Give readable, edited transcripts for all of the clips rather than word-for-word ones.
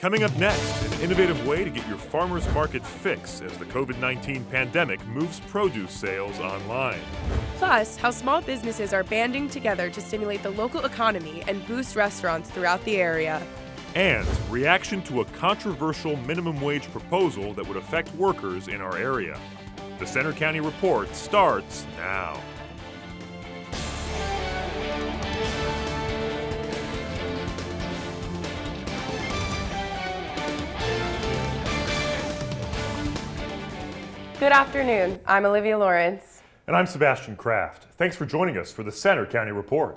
Coming up next, an innovative way to get your farmer's market fix as the COVID-19 pandemic moves produce sales online. Plus, how small businesses are banding together to stimulate the local economy and boost restaurants throughout the area. And reaction to a controversial minimum wage proposal that would affect workers in our area. The Center County Report starts now. Good afternoon. I'm Olivia Lawrence. And I'm Sebastian Kraft. Thanks for joining us for the Center County Report.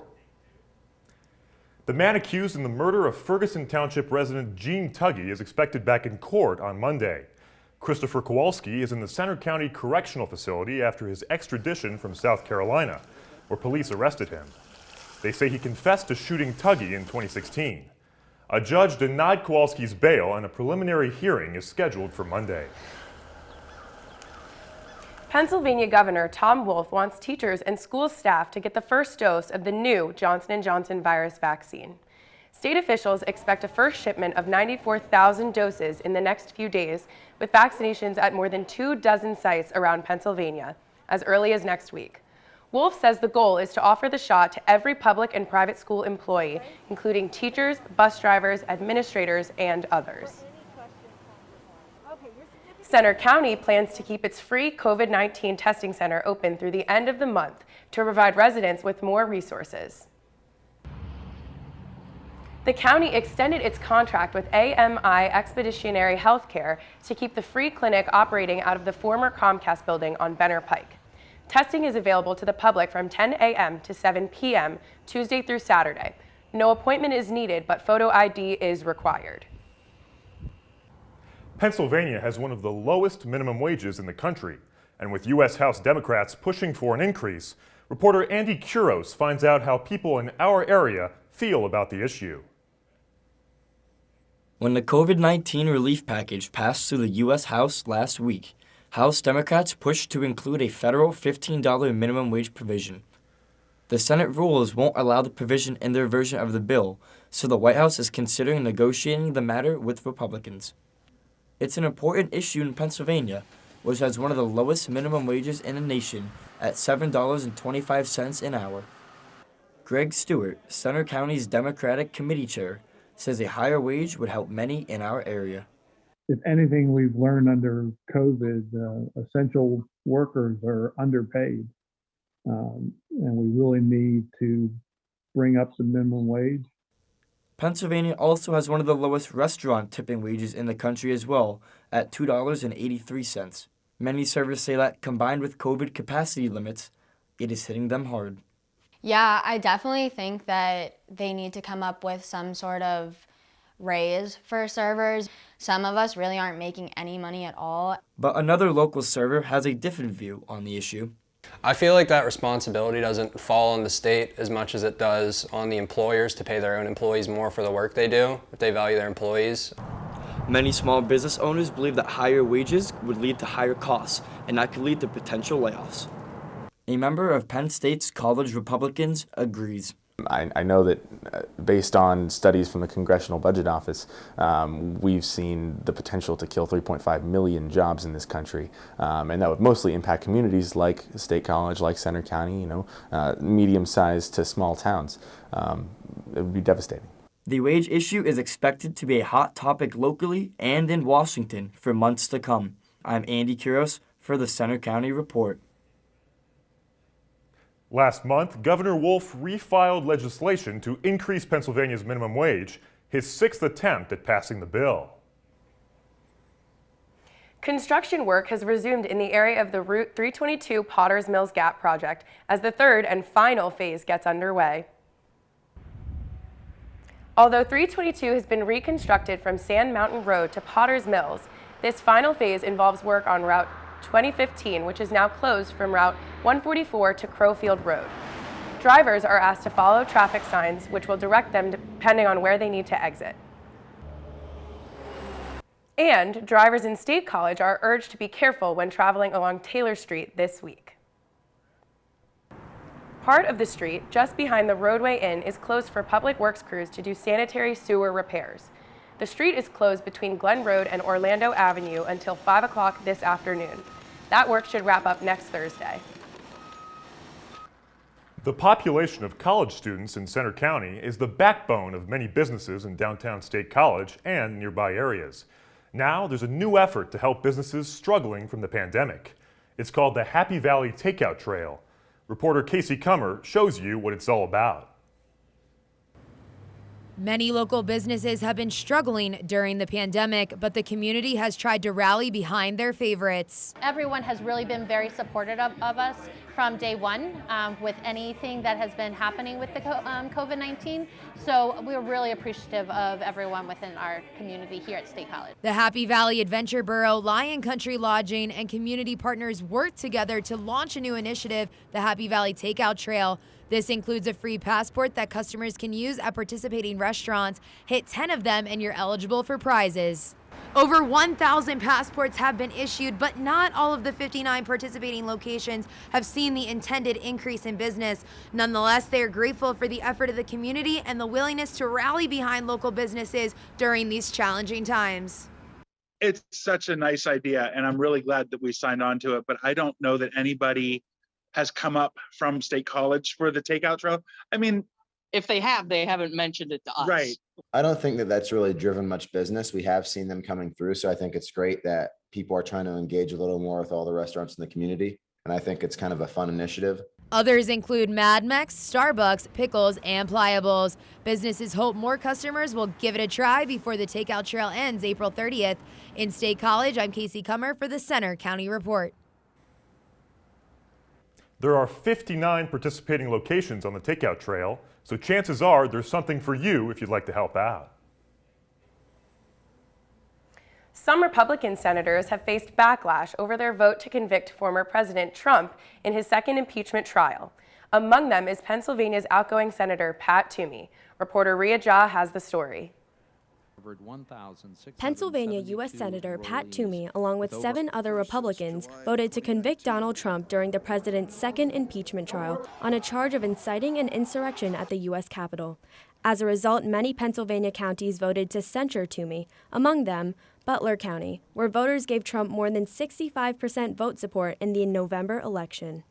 The man accused in the murder of Ferguson Township resident Gene Tuggy is expected back in court on Monday. Christopher Kowalski is in the Center County Correctional Facility after his extradition from South Carolina, where police arrested him. They say he confessed to shooting Tuggy in 2016. A judge denied Kowalski's bail and a preliminary hearing is scheduled for Monday. Pennsylvania Governor Tom Wolf wants teachers and school staff to get the first dose of the new Johnson & Johnson virus vaccine. State officials expect a first shipment of 94,000 doses in the next few days, with vaccinations at more than 24 sites around Pennsylvania as early as next week. Wolf says the goal is to offer the shot to every public and private school employee, including teachers, bus drivers, administrators, and others. Center County plans to keep its free COVID-19 testing center open through the end of the month to provide residents with more resources. The county extended its contract with AMI Expeditionary Healthcare to keep the free clinic operating out of the former Comcast building on Benner Pike. Testing is available to the public from 10 a.m. to 7 p.m. Tuesday through Saturday. No appointment is needed, but photo ID is required. Pennsylvania has one of the lowest minimum wages in the country, and with U.S. House Democrats pushing for an increase, reporter Andy Kuros finds out how people in our area feel about the issue. When the COVID-19 relief package passed through the U.S. House last week, House Democrats pushed to include a federal $15 minimum wage provision. The Senate rules won't allow the provision in their version of the bill, so the White House is considering negotiating the matter with Republicans. It's an important issue in Pennsylvania, which has one of the lowest minimum wages in the nation at $7.25 an hour. Greg Stewart, Center County's Democratic Committee Chair, says a higher wage would help many in our area. If anything we've learned under COVID, essential workers are underpaid. And we really need to bring up the minimum wage. Pennsylvania also has one of the lowest restaurant tipping wages in the country as well, at $2.83. Many servers say that, combined with COVID capacity limits, it is hitting them hard. Yeah, I definitely think that they need to come up with some sort of raise for servers. Some of us really aren't making any money at all. But another local server has a different view on the issue. I feel like that responsibility doesn't fall on the state as much as it does on the employers to pay their own employees more for the work they do, if they value their employees. Many small business owners believe that higher wages would lead to higher costs, and that could lead to potential layoffs. A member of Penn State's College Republicans agrees. I know that based on studies from the Congressional Budget Office, we've seen the potential to kill 3.5 million jobs in this country, and that would mostly impact communities like State College, like Center County, medium-sized to small towns. It would be devastating. The wage issue is expected to be a hot topic locally and in Washington for months to come. I'm Andy Kuros for the Center County Report. Last month, Governor Wolf refiled legislation to increase Pennsylvania's minimum wage, his sixth attempt at passing the bill. Construction work has resumed in the area of the Route 322 Potter's Mills Gap project as the third and final phase gets underway. Although 322 has been reconstructed from Sand Mountain Road to Potter's Mills, this final phase involves work on Route 2015, which is now closed from Route 144 to Crowfield Road. Drivers are asked to follow traffic signs, which will direct them depending on where they need to exit. And drivers in State College are urged to be careful when traveling along Taylor Street this week. Part of the street, just behind the Roadway Inn, is closed for public works crews to do sanitary sewer repairs. The street is closed between Glen Road and Orlando Avenue until 5 o'clock this afternoon. That work should wrap up next Thursday. The population of college students in Centre County is the backbone of many businesses in downtown State College and nearby areas. Now there's a new effort to help businesses struggling from the pandemic. It's called the Happy Valley Takeout Trail. Reporter Casey Cummer shows you what it's all about. Many local businesses have been struggling during the pandemic, but the community has tried to rally behind their favorites. Everyone has really been very supportive of us from day one with anything that has been happening with the COVID-19. So we're really appreciative of everyone within our community here at State College. The Happy Valley Adventure Borough, Lion Country Lodging, and community partners worked together to launch a new initiative, the Happy Valley Takeout Trail. This includes a free passport that customers can use at participating restaurants. Hit 10 of them and you're eligible for prizes. Over 1,000 passports have been issued, but not all of the 59 participating locations have seen the intended increase in business. Nonetheless, they are grateful for the effort of the community and the willingness to rally behind local businesses during these challenging times. It's such a nice idea, and I'm really glad that we signed on to it, but I don't know that anybody has come up from State College for the takeout trail. I mean, if they have, they haven't mentioned it to us. Right. I don't think that that's really driven much business. We have seen them coming through. So I think it's great that people are trying to engage a little more with all the restaurants in the community. And I think it's kind of a fun initiative. Others include Mad Mex, Starbucks, Pickles, and Pliables. Businesses hope more customers will give it a try before the takeout trail ends April 30th. In State College, I'm Casey Cummer for the Centre County Report. There are 59 participating locations on the takeout trail, so chances are there's something for you if you'd like to help out. Some Republican senators have faced backlash over their vote to convict former President Trump in his second impeachment trial. Among them is Pennsylvania's outgoing Senator Pat Toomey. Reporter Rhea Jha has the story. Pennsylvania U.S. Senator Pat Toomey, along with 7 other Republicans, voted to convict Donald Trump during the president's second impeachment trial on a charge of inciting an insurrection at the U.S. Capitol. As a result, many Pennsylvania counties voted to censure Toomey, among them Butler County, where voters gave Trump more than 65% vote support in the November election.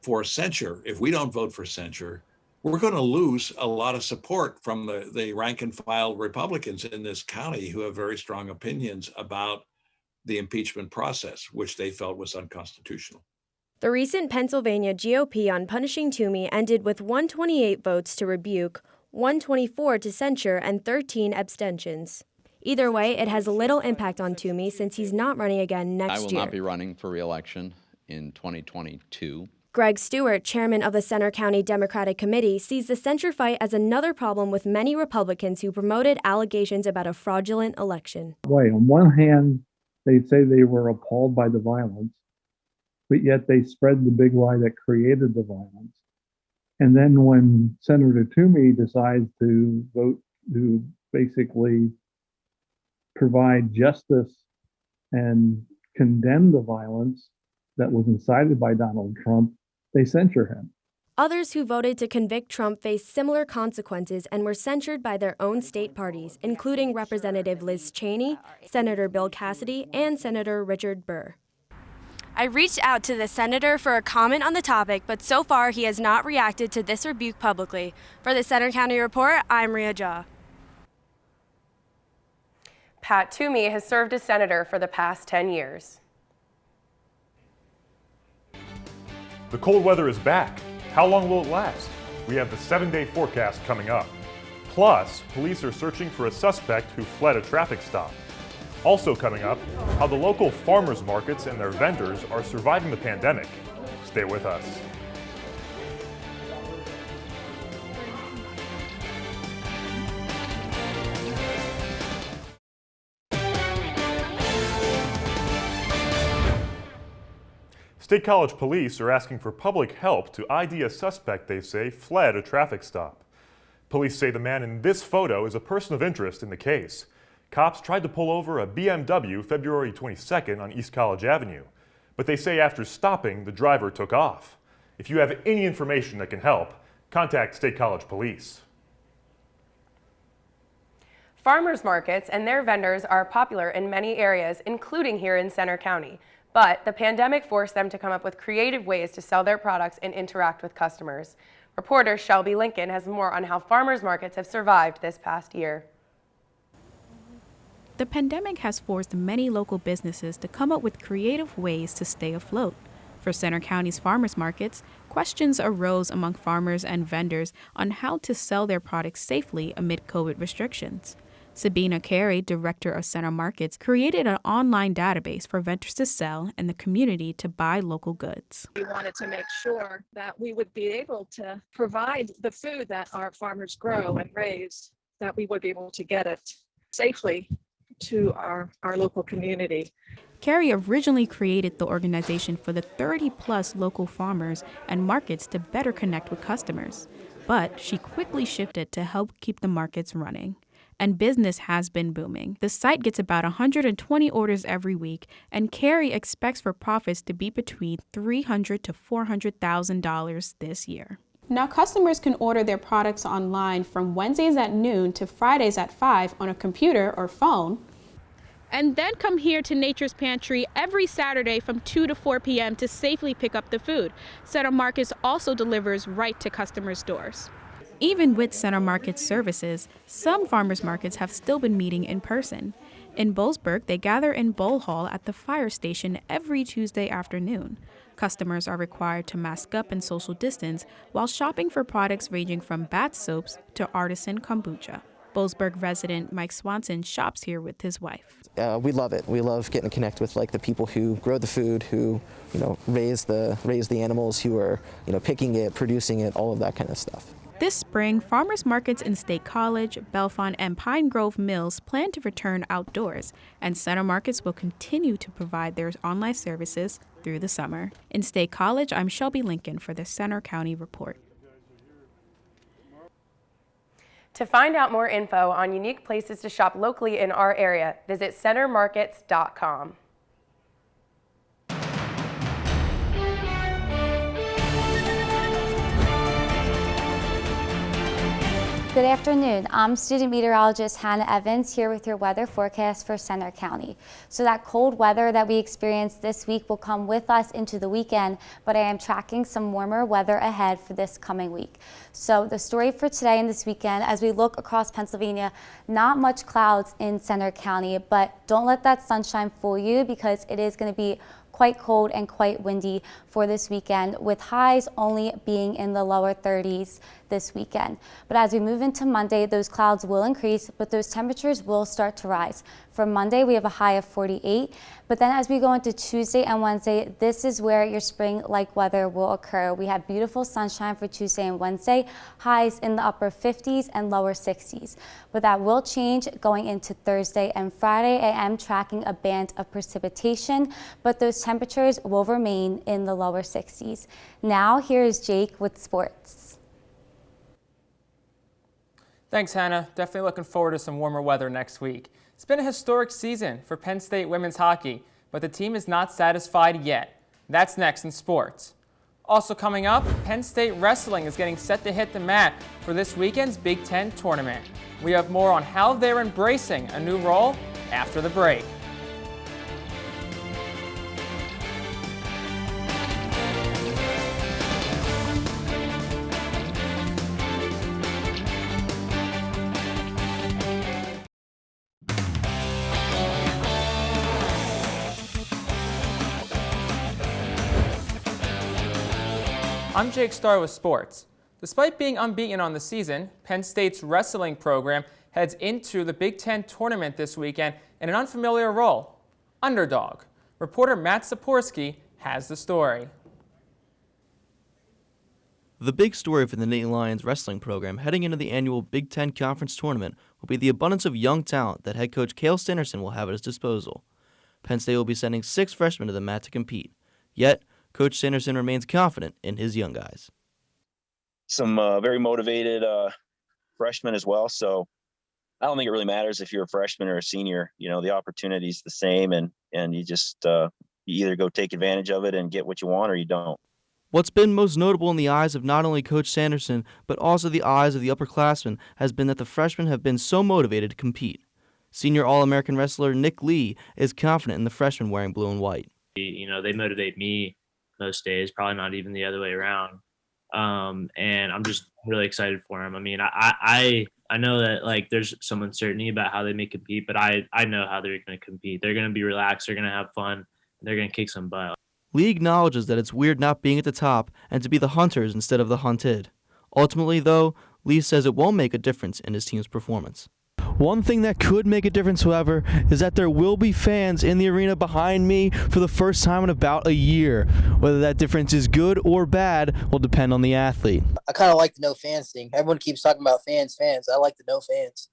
For censure, if we don't vote for censure, we're going to lose a lot of support from the rank and file Republicans in this county who have very strong opinions about the impeachment process, which they felt was unconstitutional. The recent Pennsylvania GOP on punishing Toomey ended with 128 votes to rebuke, 124 to censure, and 13 abstentions. Either way, it has little impact on Toomey since he's not running again next year. I will not be running for re-election in 2022. Greg Stewart, chairman of the Centre County Democratic Committee, sees the censure fight as another problem with many Republicans who promoted allegations about a fraudulent election. Boy, on one hand, they'd say they were appalled by the violence, but yet they spread the big lie that created the violence. And then when Senator Toomey decides to vote to basically provide justice and condemn the violence that was incited by Donald Trump, they censure him. Others who voted to convict Trump faced similar consequences and were censured by their own state parties, including Representative Liz Cheney, Senator Bill Cassidy, and Senator Richard Burr. I reached out to the senator for a comment on the topic, but so far he has not reacted to this rebuke publicly. For the Centre County Report, I'm Rhea Jha. Pat Toomey has served as senator for the past 10 years. The cold weather is back. How long will it last? We have the 7-day forecast coming up. Plus, police are searching for a suspect who fled a traffic stop. Also coming up, how the local farmers markets and their vendors are surviving the pandemic. Stay with us. State College police are asking for public help to ID a suspect they say fled a traffic stop. Police say the man in this photo is a person of interest in the case. Cops tried to pull over a BMW February 22nd on East College Avenue, but they say after stopping, the driver took off. If you have any information that can help, contact State College Police. Farmers markets and their vendors are popular in many areas, including here in Centre County. But the pandemic forced them to come up with creative ways to sell their products and interact with customers. Reporter Shelby Lincoln has more on how farmers markets have survived this past year. The pandemic has forced many local businesses to come up with creative ways to stay afloat. For Centre County's farmers markets, questions arose among farmers and vendors on how to sell their products safely amid COVID restrictions. Sabina Carey, director of Centre Markets, created an online database for vendors to sell and the community to buy local goods. We wanted to make sure that we would be able to provide the food that our farmers grow and raise, that we would be able to get it safely to our local community. Carey originally created the organization for the 30-plus local farmers and markets to better connect with customers. But she quickly shifted to help keep the markets running. And business has been booming. The site gets about 120 orders every week, and Carey expects for profits to be between $300,000 to $400,000 this year. Now, customers can order their products online from Wednesdays at noon to Fridays at 5 on a computer or phone, and then come here to Nature's Pantry every Saturday from 2 to 4 p.m. to safely pick up the food. Centre Markets also delivers right to customers' doors. Even with Centre Markets services, some farmers markets have still been meeting in person. In Boalsburg, they gather in Bowl Hall at the fire station every Tuesday afternoon. Customers are required to mask up and social distance while shopping for products ranging from bath soaps to artisan kombucha. Boalsburg resident Mike Swanson shops here with his wife. We love it. We love getting to connect with the people who grow the food, who raise the animals, who are picking it, producing it, all of that kind of stuff. This spring, farmers markets in State College, Bellefonte, and Pine Grove Mills plan to return outdoors, and Centre Markets will continue to provide their online services through the summer. In State College, I'm Shelby Lincoln for the Centre County Report. To find out more info on unique places to shop locally in our area, visit centermarkets.com. Good afternoon. I'm student meteorologist Hannah Evans here with your weather forecast for Centre County. So that cold weather that we experienced this week will come with us into the weekend, but I am tracking some warmer weather ahead for this coming week. So the story for today and this weekend, as we look across Pennsylvania, not much clouds in Centre County, but don't let that sunshine fool you because it is going to be quite cold and quite windy for this weekend, with highs only being in the lower 30s this weekend. But as we move into Monday, those clouds will increase, but those temperatures will start to rise. For Monday, we have a high of 48, but then as we go into Tuesday and Wednesday, this is where your spring-like weather will occur. We have beautiful sunshine for Tuesday and Wednesday, highs in the upper 50s and lower 60s. But that will change going into Thursday and Friday. I am tracking a band of precipitation, but those temperatures will remain in the lower 60s. Now, here's Jake with sports. Thanks, Hannah. Definitely looking forward to some warmer weather next week. It's been a historic season for Penn State women's hockey, but the team is not satisfied yet. That's next in sports. Also coming up, Penn State wrestling is getting set to hit the mat for this weekend's Big Ten tournament. We have more on how they're embracing a new role after the break. I'm Jake Starr with sports. Despite being unbeaten on the season, Penn State's wrestling program heads into the Big Ten tournament this weekend in an unfamiliar role, underdog. Reporter Matt Saporsky has the story. The big story for the Nittany Lions wrestling program heading into the annual Big Ten Conference tournament will be the abundance of young talent that head coach Cale Sanderson will have at his disposal. Penn State will be sending 6 freshmen to the mat to compete. Yet, Coach Sanderson remains confident in his young guys. Some very motivated freshmen as well. So I don't think it really matters if you're a freshman or a senior. You know, the opportunity's the same, and you just you either go take advantage of it and get what you want or you don't. What's been most notable in the eyes of not only Coach Sanderson, but also the eyes of the upperclassmen, has been that the freshmen have been so motivated to compete. Senior All-American wrestler Nick Lee is confident in the freshmen wearing blue and white. You know, they motivate me most days, probably not even the other way around. And I'm just really excited for them. I mean, I know that like there's some uncertainty about how they may compete, but I know how they're going to compete. They're going to be relaxed. They're going to have fun. And they're going to kick some butt. Lee acknowledges that it's weird not being at the top and to be the hunters instead of the hunted. Ultimately, though, Lee says it won't make a difference in his team's performance. One thing that could make a difference, however, is that there will be fans in the arena behind me for the first time in about a year. Whether that difference is good or bad will depend on the athlete. I kind of like the no fans thing. Everyone keeps talking about fans. I like the no fans.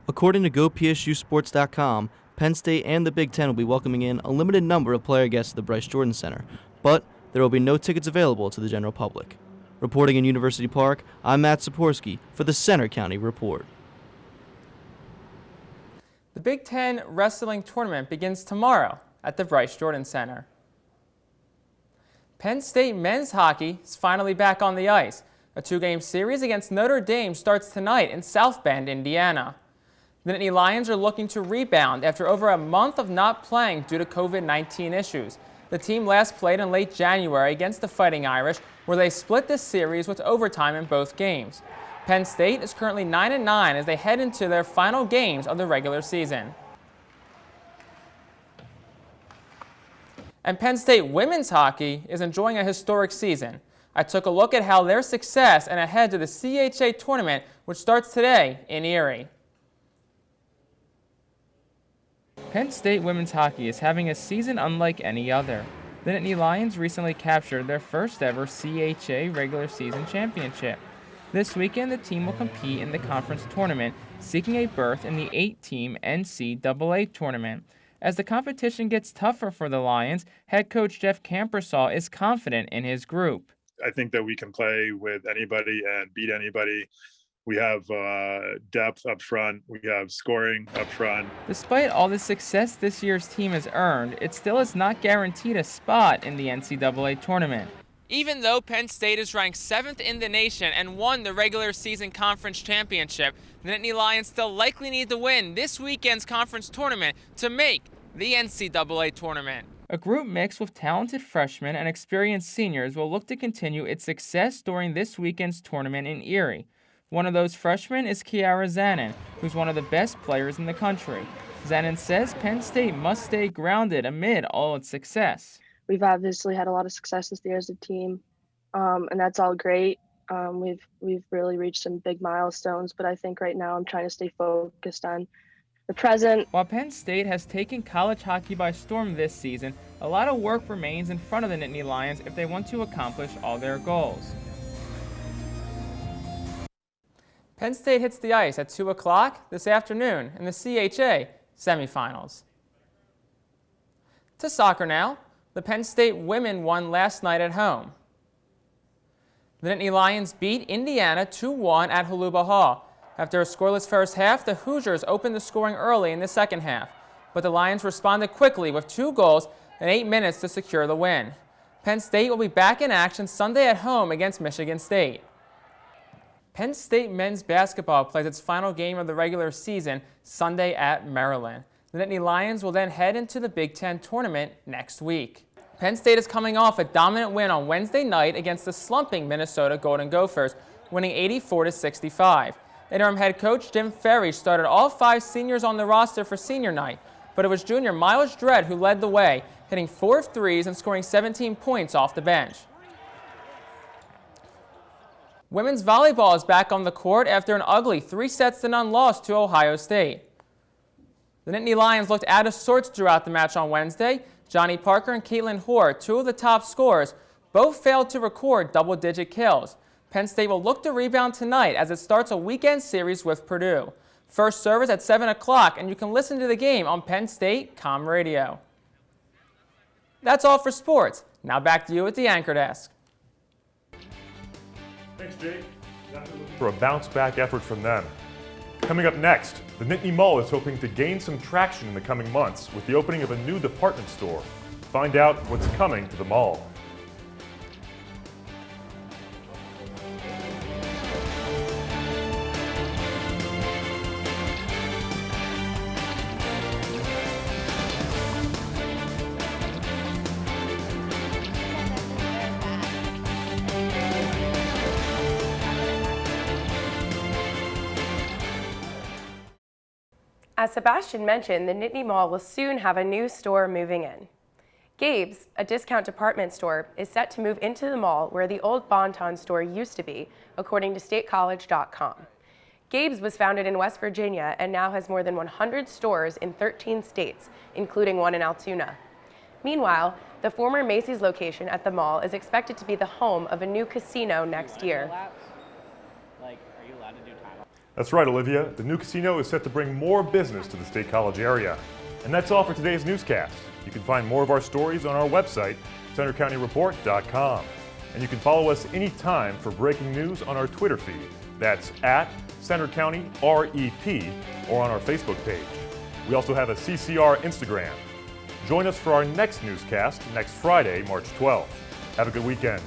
According to GoPSUSports.com, Penn State and the Big Ten will be welcoming in a limited number of player guests at the Bryce Jordan Center, but there will be no tickets available to the general public. Reporting in University Park, I'm Matt Saporsky for the Center County Report. The Big Ten wrestling tournament begins tomorrow at the Bryce Jordan Center. Penn State men's hockey is finally back on the ice. A 2-game series against Notre Dame starts tonight in South Bend, Indiana. The Nittany Lions are looking to rebound after over a month of not playing due to COVID-19 issues. The team last played in late January against the Fighting Irish, where they split this series with overtime in both games. Penn State is currently 9-9 as they head into their final games of the regular season. And Penn State women's hockey is enjoying a historic season. I took a look at how their success and ahead to the CHA tournament, which starts today in Erie. Penn State women's hockey is having a season unlike any other. The Nittany Lions recently captured their first ever CHA regular season championship. This weekend, the team will compete in the conference tournament, seeking a berth in the 8-team NCAA tournament. As the competition gets tougher for the Lions, head coach Jeff Campersall is confident in his group. I think that we can play with anybody and beat anybody. We have depth up front. We have scoring up front. Despite all the success this year's team has earned, it still is not guaranteed a spot in the NCAA tournament. Even though Penn State is ranked 7th in the nation and won the regular season conference championship, the Nittany Lions still likely need to win this weekend's conference tournament to make the NCAA tournament. A group mixed with talented freshmen and experienced seniors will look to continue its success during this weekend's tournament in Erie. One of those freshmen is Kiara Zanin, who's one of the best players in the country. Zanin says Penn State must stay grounded amid all its success. We've obviously had a lot of success this year as a team, and that's all great. We've really reached some big milestones, but I think right now I'm trying to stay focused on the present. While Penn State has taken college hockey by storm this season, a lot of work remains in front of the Nittany Lions if they want to accomplish all their goals. Penn State hits the ice at 2 o'clock this afternoon in the CHA semifinals. To soccer now. The Penn State women won last night at home. The Nittany Lions beat Indiana 2-1 at Holuba Hall. After a scoreless first half, the Hoosiers opened the scoring early in the second half, but the Lions responded quickly with 2 goals and 8 minutes to secure the win. Penn State will be back in action Sunday at home against Michigan State. Penn State men's basketball plays its final game of the regular season Sunday at Maryland. The Nittany Lions will then head into the Big Ten tournament next week. Penn State is coming off a dominant win on Wednesday night against the slumping Minnesota Golden Gophers, winning 84-65. Interim head coach Jim Ferry started all 5 seniors on the roster for senior night, but it was junior Miles Dredd who led the way, hitting 4 threes and scoring 17 points off the bench. Women's volleyball is back on the court after an ugly 3-0 loss to Ohio State. The Nittany Lions looked out of sorts throughout the match on Wednesday. Johnny Parker and Caitlin Hoare, 2 of the top scorers, both failed to record double-digit kills. Penn State will look to rebound tonight as it starts a weekend series with Purdue. First service at 7 o'clock, and you can listen to the game on Penn State Com Radio. That's all for sports. Now back to you at the anchor desk. Thanks, Jake. For a bounce-back effort from them. Coming up next, the Nittany Mall is hoping to gain some traction in the coming months with the opening of a new department store. Find out what's coming to the mall. As Sebastian mentioned, the Nittany Mall will soon have a new store moving in. Gabe's, a discount department store, is set to move into the mall where the old Bon-Ton store used to be, according to statecollege.com. Gabe's was founded in West Virginia and now has more than 100 stores in 13 states, including one in Altoona. Meanwhile, the former Macy's location at the mall is expected to be the home of a new casino next year. That's right, Olivia. The new casino is set to bring more business to the State College area. And that's all for today's newscast. You can find more of our stories on our website, centercountyreport.com. And you can follow us anytime for breaking news on our Twitter feed. That's at CenterCountyREP or on our Facebook page. We also have a CCR Instagram. Join us for our next newscast next Friday, March 12th. Have a good weekend.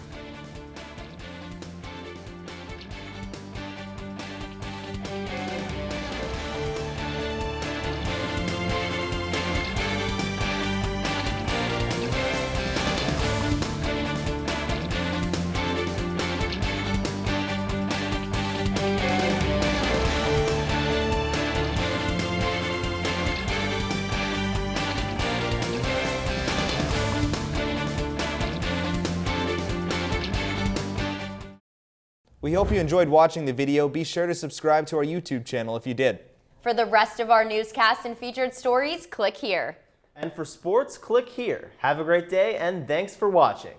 We hope you enjoyed watching the video. Be sure to subscribe to our YouTube channel if you did. For the rest of our newscasts and featured stories, click here. And for sports, click here. Have a great day, and thanks for watching.